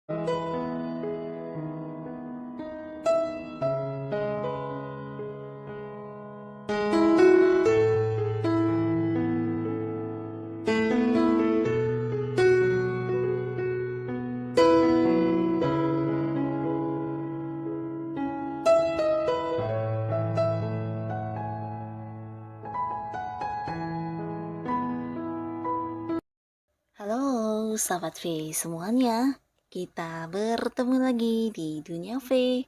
Halo sahabat V semuanya, kita bertemu lagi di Dunia V.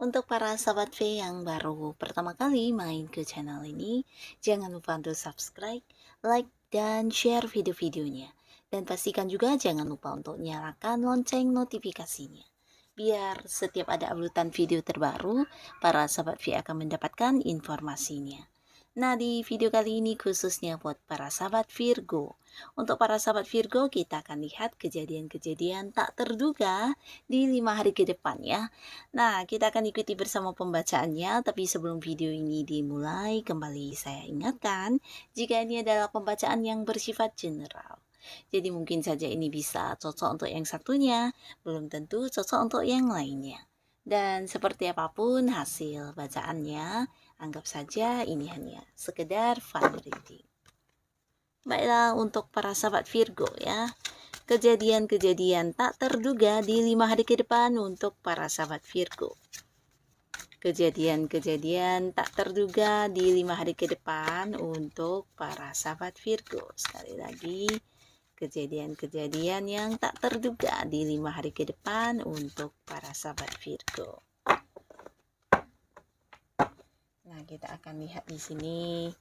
Untuk para sahabat V yang baru pertama kali main ke channel ini, jangan lupa untuk subscribe, like, dan share video-videonya. Dan pastikan juga jangan lupa untuk nyalakan lonceng notifikasinya. Biar setiap ada uploadan video terbaru, para sahabat V akan mendapatkan informasinya. Nah, di video kali ini khususnya buat para sahabat Virgo. Untuk para sahabat Virgo, kita akan lihat kejadian-kejadian tak terduga di 5 hari ke depan ya. Nah, kita akan ikuti bersama pembacaannya, tapi sebelum video ini dimulai, kembali saya ingatkan, jika ini adalah pembacaan yang bersifat general. Jadi mungkin saja ini bisa cocok untuk yang satunya, belum tentu cocok untuk yang lainnya. Dan seperti apapun hasil bacaannya, anggap saja ini hanya sekedar fun reading. Baiklah, untuk para sahabat Virgo ya, kejadian-kejadian tak terduga di 5 hari ke depan untuk para sahabat Virgo. Kejadian-kejadian tak terduga di 5 hari ke depan untuk para sahabat Virgo. Sekali lagi, kejadian-kejadian yang tak terduga di 5 hari ke depan untuk para sahabat Virgo. Nah, kita akan lihat di sini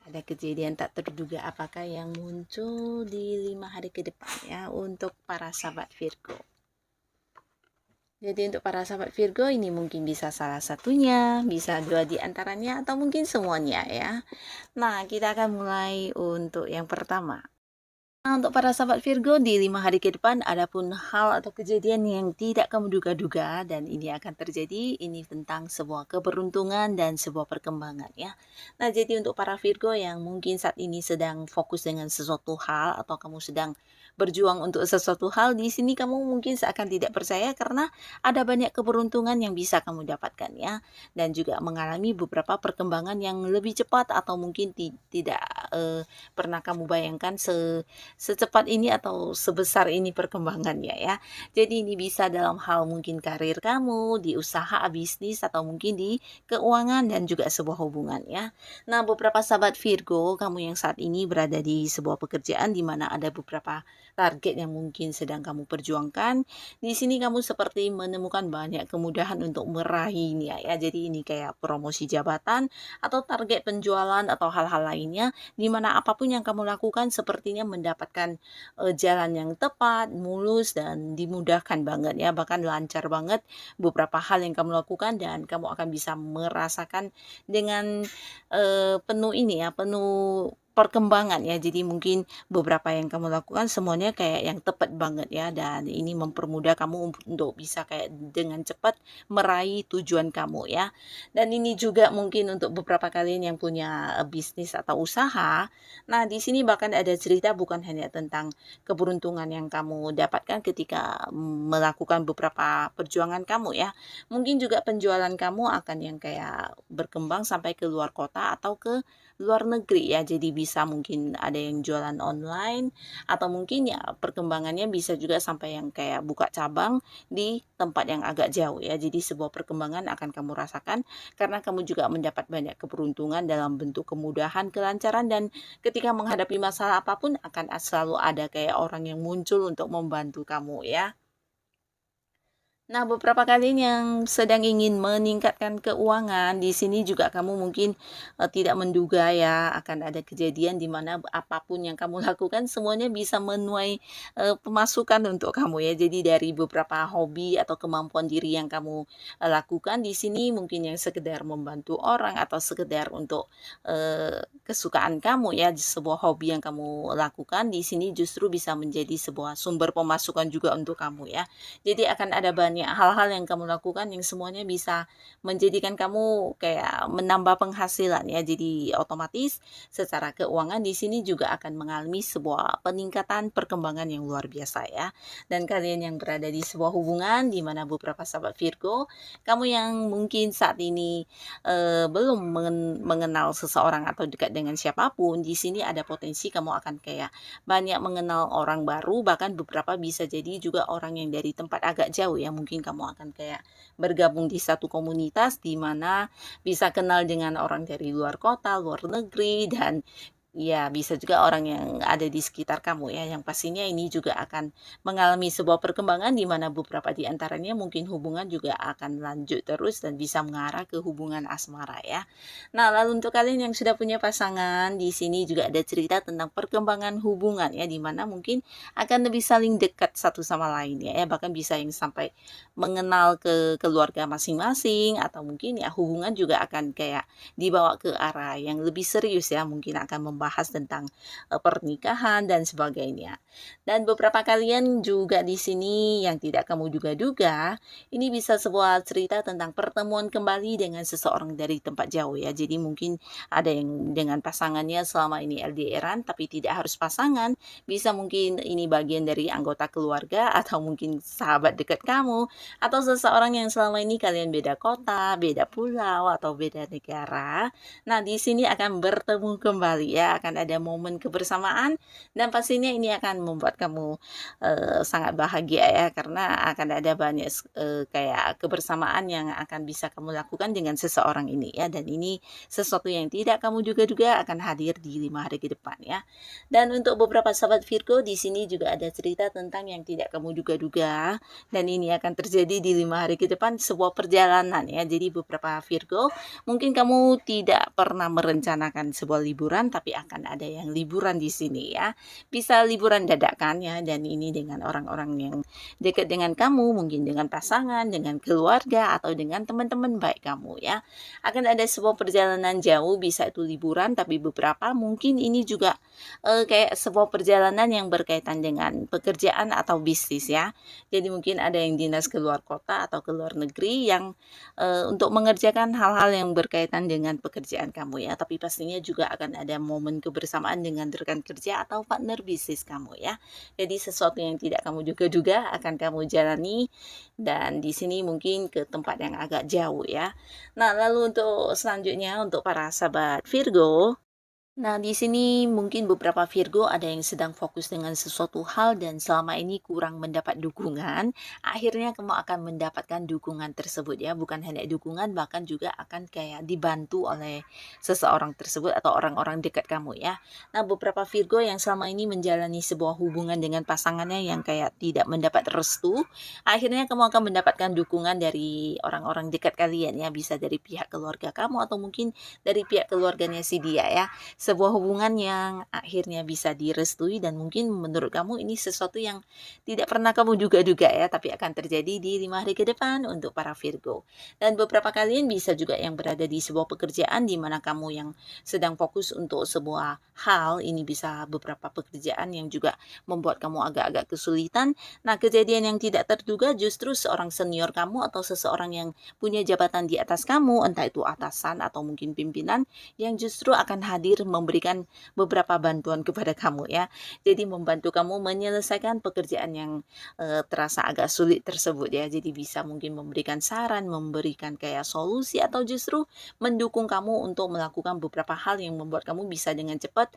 ada kejadian tak terduga apakah yang muncul di 5 hari ke depan ya untuk para sahabat Virgo. Jadi untuk para sahabat Virgo ini mungkin bisa salah satunya, bisa dua di antaranya, atau mungkin semuanya ya. Nah, kita akan mulai untuk yang pertama. Nah, untuk para sahabat Virgo di 5 hari ke depan ada pun hal atau kejadian yang tidak kamu duga-duga dan ini akan terjadi. Ini tentang sebuah keberuntungan dan sebuah perkembangan ya. Nah, jadi untuk para Virgo yang mungkin saat ini sedang fokus dengan sesuatu hal atau kamu sedang berjuang untuk sesuatu hal, di sini kamu mungkin seakan tidak percaya karena ada banyak keberuntungan yang bisa kamu dapatkan ya, dan juga mengalami beberapa perkembangan yang lebih cepat atau mungkin tidak pernah kamu bayangkan secepat ini atau sebesar ini perkembangannya ya. Jadi ini bisa dalam hal mungkin karir kamu, di usaha, bisnis, atau mungkin di keuangan dan juga sebuah hubungan ya. Nah, beberapa sahabat Virgo, kamu yang saat ini berada di sebuah pekerjaan di mana ada beberapa target yang mungkin sedang kamu perjuangkan. Di sini kamu seperti menemukan banyak kemudahan untuk meraihnya ya. Jadi ini kayak promosi jabatan atau target penjualan atau hal-hal lainnya di mana apapun yang kamu lakukan sepertinya mendapatkan jalan yang tepat, mulus dan dimudahkan banget ya. Bahkan lancar banget beberapa hal yang kamu lakukan dan kamu akan bisa merasakan dengan penuh ini ya, penuh perkembangan ya. Jadi mungkin beberapa yang kamu lakukan semuanya kayak yang tepat banget ya, dan ini mempermudah kamu untuk bisa kayak dengan cepat meraih tujuan kamu ya. Dan ini juga mungkin untuk beberapa kalian yang punya bisnis atau usaha. Nah, di sini bahkan ada cerita bukan hanya tentang keberuntungan yang kamu dapatkan ketika melakukan beberapa perjuangan kamu ya. Mungkin juga penjualan kamu akan yang kayak berkembang sampai ke luar kota atau ke luar negeri ya. Jadi bisa mungkin ada yang jualan online atau mungkin ya perkembangannya bisa juga sampai yang kayak buka cabang di tempat yang agak jauh ya. Jadi sebuah perkembangan akan kamu rasakan karena kamu juga mendapat banyak keberuntungan dalam bentuk kemudahan, kelancaran, dan ketika menghadapi masalah apapun akan selalu ada kayak orang yang muncul untuk membantu kamu ya. Nah, beberapa kali yang sedang ingin meningkatkan keuangan, di sini juga kamu mungkin tidak menduga ya akan ada kejadian di mana apapun yang kamu lakukan semuanya bisa menuai pemasukan untuk kamu ya. Jadi dari beberapa hobi atau kemampuan diri yang kamu lakukan di sini mungkin yang sekedar membantu orang atau sekedar untuk kesukaan kamu ya, sebuah hobi yang kamu lakukan di sini justru bisa menjadi sebuah sumber pemasukan juga untuk kamu ya. Jadi akan ada banyak banyak hal-hal yang kamu lakukan yang semuanya bisa menjadikan kamu kayak menambah penghasilan ya. Jadi otomatis secara keuangan di sini juga akan mengalami sebuah peningkatan perkembangan yang luar biasa ya. Dan kalian yang berada di sebuah hubungan di mana beberapa sahabat Virgo, kamu yang mungkin saat ini belum mengenal seseorang atau dekat dengan siapapun, di sini ada potensi kamu akan kayak banyak mengenal orang baru, bahkan beberapa bisa jadi juga orang yang dari tempat agak jauh ya. Mungkin kamu akan kayak bergabung di satu komunitas di mana bisa kenal dengan orang dari luar kota, luar negeri, dan ya, bisa juga orang yang ada di sekitar kamu ya, yang pastinya ini juga akan mengalami sebuah perkembangan di mana beberapa di antaranya mungkin hubungan juga akan lanjut terus dan bisa mengarah ke hubungan asmara ya. Nah, lalu untuk kalian yang sudah punya pasangan, di sini juga ada cerita tentang perkembangan hubungan ya, di mana mungkin akan lebih saling dekat satu sama lain ya, bahkan bisa yang sampai mengenal ke keluarga masing-masing atau mungkin ya hubungan juga akan kayak dibawa ke arah yang lebih serius ya, mungkin akan membahas tentang pernikahan dan sebagainya. Dan beberapa kalian juga di sini yang tidak kamu duga-duga, ini bisa sebuah cerita tentang pertemuan kembali dengan seseorang dari tempat jauh ya. Jadi mungkin ada yang dengan pasangannya selama ini LDRan tapi tidak harus pasangan, bisa mungkin ini bagian dari anggota keluarga atau mungkin sahabat dekat kamu atau seseorang yang selama ini kalian beda kota, beda pulau atau beda negara. Nah, di sini akan bertemu kembali ya, akan ada momen kebersamaan dan pastinya ini akan membuat kamu sangat bahagia ya, karena akan ada banyak kayak kebersamaan yang akan bisa kamu lakukan dengan seseorang ini ya, dan ini sesuatu yang tidak kamu duga-duga akan hadir di 5 hari ke depan ya. Dan untuk beberapa sahabat Virgo di sini juga ada cerita tentang yang tidak kamu duga-duga dan ini akan terjadi di 5 hari ke depan, sebuah perjalanan ya. Jadi beberapa Virgo, mungkin kamu tidak pernah merencanakan sebuah liburan tapi akan ada yang liburan di sini ya. Bisa liburan dadakan ya, dan ini dengan orang-orang yang dekat dengan kamu, mungkin dengan pasangan, dengan keluarga atau dengan teman-teman baik kamu ya. Akan ada sebuah perjalanan jauh, bisa itu liburan, tapi beberapa mungkin ini juga kayak sebuah perjalanan yang berkaitan dengan pekerjaan atau bisnis ya. Jadi mungkin ada yang dinas ke luar kota atau ke luar negeri yang untuk mengerjakan hal-hal yang berkaitan dengan pekerjaan kamu ya. Tapi pastinya juga akan ada momen kebersamaan dengan rekan kerja atau partner bisnis kamu ya. Jadi sesuatu yang tidak kamu duga-duga akan kamu jalani, dan di sini mungkin ke tempat yang agak jauh ya. Nah, lalu untuk selanjutnya untuk para sahabat Virgo, nah, di sini mungkin beberapa Virgo ada yang sedang fokus dengan sesuatu hal dan selama ini kurang mendapat dukungan. Akhirnya kamu akan mendapatkan dukungan tersebut ya, bukan hanya dukungan, bahkan juga akan kayak dibantu oleh seseorang tersebut atau orang-orang dekat kamu ya. Nah, beberapa Virgo yang selama ini menjalani sebuah hubungan dengan pasangannya yang kayak tidak mendapat restu, akhirnya kamu akan mendapatkan dukungan dari orang-orang dekat kalian ya, bisa dari pihak keluarga kamu atau mungkin dari pihak keluarganya si dia ya. Sebuah hubungan yang akhirnya bisa direstui dan mungkin menurut kamu ini sesuatu yang tidak pernah kamu duga-duga ya, tapi akan terjadi di 5 hari ke depan untuk para Virgo. Dan beberapa kalian bisa juga yang berada di sebuah pekerjaan di mana kamu yang sedang fokus untuk sebuah hal, ini bisa beberapa pekerjaan yang juga membuat kamu agak-agak kesulitan. Nah, kejadian yang tidak terduga justru seorang senior kamu atau seseorang yang punya jabatan di atas kamu, entah itu atasan atau mungkin pimpinan, yang justru akan hadir memberikan beberapa bantuan kepada kamu ya. Jadi membantu kamu menyelesaikan pekerjaan yang terasa agak sulit tersebut ya. Jadi bisa mungkin memberikan saran, memberikan kayak solusi atau justru mendukung kamu untuk melakukan beberapa hal yang membuat kamu bisa dengan cepat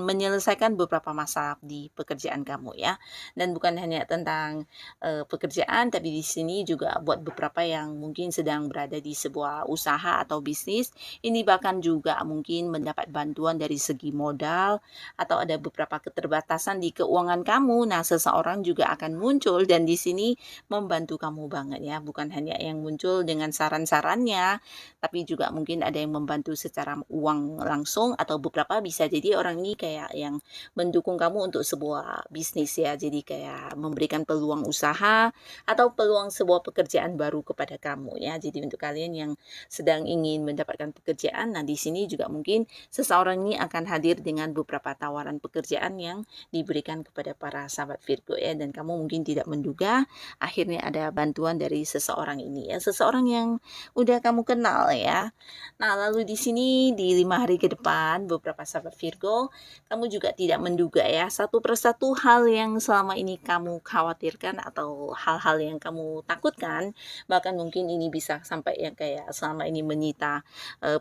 menyelesaikan beberapa masalah di pekerjaan kamu ya. Dan bukan hanya tentang pekerjaan, tapi di sini juga buat beberapa yang mungkin sedang berada di sebuah usaha atau bisnis, ini bahkan juga mungkin mendapat bantuan dari segi modal atau ada beberapa keterbatasan di keuangan kamu. Nah, seseorang juga akan muncul dan di sini membantu kamu banget ya. Bukan hanya yang muncul dengan saran-sarannya, tapi juga mungkin ada yang membantu secara uang langsung atau beberapa bisa jadi orang ini kayak yang mendukung kamu untuk sebuah bisnis ya. Jadi kayak memberikan peluang usaha atau peluang sebuah pekerjaan baru kepada kamu ya. Jadi untuk kalian yang sedang ingin mendapatkan pekerjaan, nah di sini juga mungkin seseorang seseorang ini akan hadir dengan beberapa tawaran pekerjaan yang diberikan kepada para sahabat Virgo ya, dan kamu mungkin tidak menduga akhirnya ada bantuan dari seseorang ini ya, seseorang yang udah kamu kenal ya. Nah, lalu di sini di 5 hari ke depan beberapa sahabat Virgo, kamu juga tidak menduga ya, satu persatu hal yang selama ini kamu khawatirkan atau hal-hal yang kamu takutkan, bahkan mungkin ini bisa sampai yang kayak selama ini menyita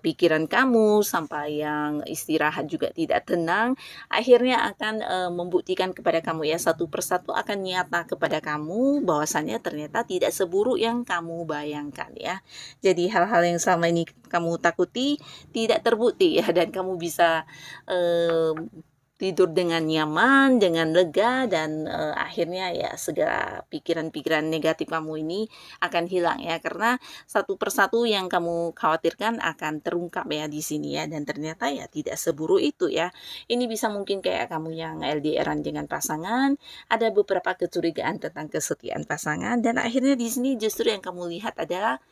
pikiran kamu, sampai yang istirahat juga tidak tenang, akhirnya akan membuktikan kepada kamu ya, satu persatu akan nyata kepada kamu bahwasannya ternyata tidak seburuk yang kamu bayangkan ya. Jadi hal-hal yang selama ini kamu takuti tidak terbukti ya, dan kamu bisa tidur dengan nyaman, dengan lega, dan akhirnya ya segala pikiran-pikiran negatif kamu ini akan hilang ya, karena satu persatu yang kamu khawatirkan akan terungkap ya di sini ya, dan ternyata ya tidak seburuk itu ya. Ini bisa mungkin kayak kamu yang LDRan dengan pasangan, ada beberapa kecurigaan tentang kesetiaan pasangan, dan akhirnya di sini justru yang kamu lihat adalah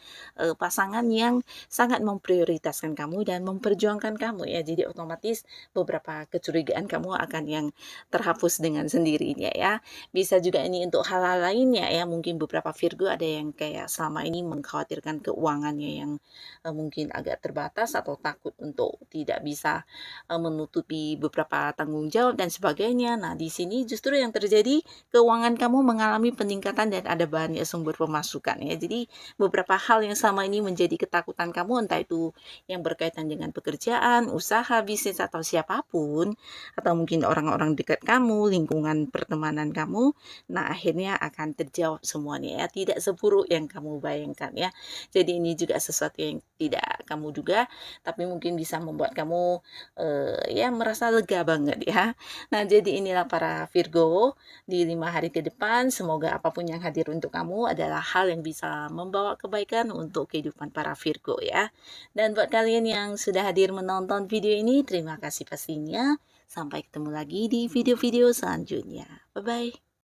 pasangan yang sangat memprioritaskan kamu dan memperjuangkan kamu ya. Jadi otomatis beberapa kecurigaan kamu akan yang terhapus dengan sendirinya ya. Bisa juga ini untuk hal-hal lainnya ya, mungkin beberapa Virgo ada yang kayak selama ini mengkhawatirkan keuangannya yang mungkin agak terbatas atau takut untuk tidak bisa menutupi beberapa tanggung jawab dan sebagainya. Nah, di sini justru yang terjadi keuangan kamu mengalami peningkatan dan ada banyak sumber pemasukan ya. Jadi beberapa hal yang selama ini menjadi ketakutan kamu, entah itu yang berkaitan dengan pekerjaan, usaha, bisnis, atau siapapun, atau mungkin orang-orang dekat kamu, lingkungan pertemanan kamu, nah akhirnya akan terjawab semuanya ya, tidak seburuk yang kamu bayangkan ya. Jadi ini juga sesuatu yang tidak kamu duga, tapi mungkin bisa membuat kamu ya merasa lega banget ya. Nah, jadi inilah para Virgo di 5 hari ke depan, semoga apapun yang hadir untuk kamu adalah hal yang bisa membawa kebaikan untuk kehidupan para Virgo ya. Dan buat kalian yang sudah hadir menonton video ini, terima kasih pastinya. Sampai ketemu lagi di video-video selanjutnya. Bye-bye.